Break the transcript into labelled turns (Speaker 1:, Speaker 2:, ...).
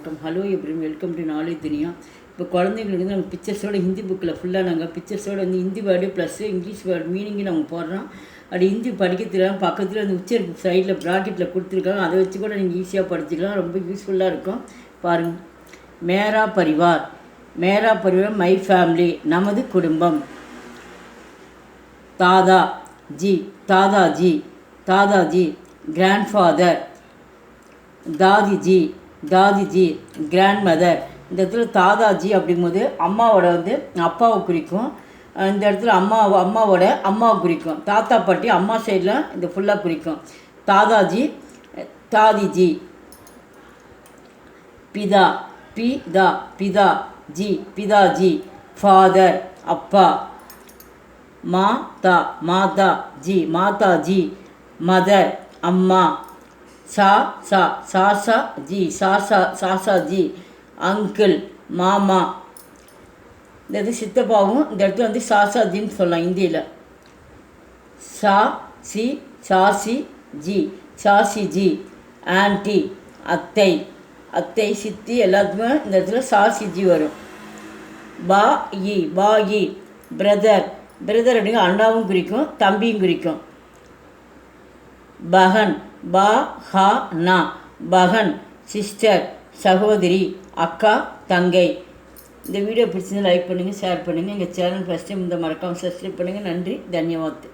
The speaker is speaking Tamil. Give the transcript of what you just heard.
Speaker 1: வணக்கம். ஹலோ எப்ரின், வெல்கம் டு நாலேஜ் துனியா. இப்போ குழந்தைங்களுக்கு வந்து நம்ம பிக்சர்ஸோட ஹிந்தி புக்கில் ஃபுல்லாக நாங்கள் பிக்சர்ஸோட வந்து Hindi word plus English word meaning நாங்கள் போடுறோம். அப்படி ஹிந்தி படிக்க தெரியாமல் பக்கத்தில் அந்த உச்சரிப்பு சைடில் ப்ராக்கெட்டில் கொடுத்துருக்காங்க. அதை வச்சு கூட நீங்கள் ஈஸியாக படிச்சுக்கலாம். ரொம்ப யூஸ்ஃபுல்லாக இருக்கும். பாருங்கள். மேரா பரிவார், மேரா பரிவார் மை ஃபேமிலி, நமது குடும்பம். தாதா ஜி, தாதாஜி, தாதாஜி கிராண்ட்ஃபாதர். தாதிஜி, தாதிஜி கிராண்ட் மதர். இந்த இடத்துல தாதாஜி அப்படிங்கும்போது அம்மாவோட வந்து அப்பாவை குறிக்கும். இந்த இடத்துல அம்மாவோட அம்மாவை குறிக்கும். தாத்தா பாட்டி அம்மா சைடில் இந்த ஃபுல்லாக குறிக்கும். தாதாஜி, தாதிஜி. பிதா, பிதா, பிதா ஜி, பிதாஜி ஃபாதர் அப்பா. மாதா, மாதா ஜி, மாதாஜி மதர் அம்மா. சாசா ஜி, சாசா ஜி அங்கிள் மாமா. இந்த இது சித்தப்பாவும் இந்த இடத்துல வந்து சாசாஜின்னு சொல்லலாம் ஹிந்தியில். Sassy G, sassy G anti அத்தை சித்தி எல்லாத்துக்குமே இந்த இடத்துல சாசி ஜி வரும். பாயி பிரதர் அப்படிங்க அண்ணாவும் குறிக்கும் தம்பியும் குறிக்கும். பகன் பஹனா பகன் சிஸ்டர் சகோதரி அக்கா தங்கை. இந்த வீடியோ பிடிச்சிருந்தா லைக் பண்ணுங்கள், ஷேர் பண்ணுங்கள். எங்கள் சேனல் ஃபஸ்ட் டைம் இந்த மறக்காமல் சப்ஸ்கிரைப் பண்ணுங்கள். நன்றி, தன்யவாத்.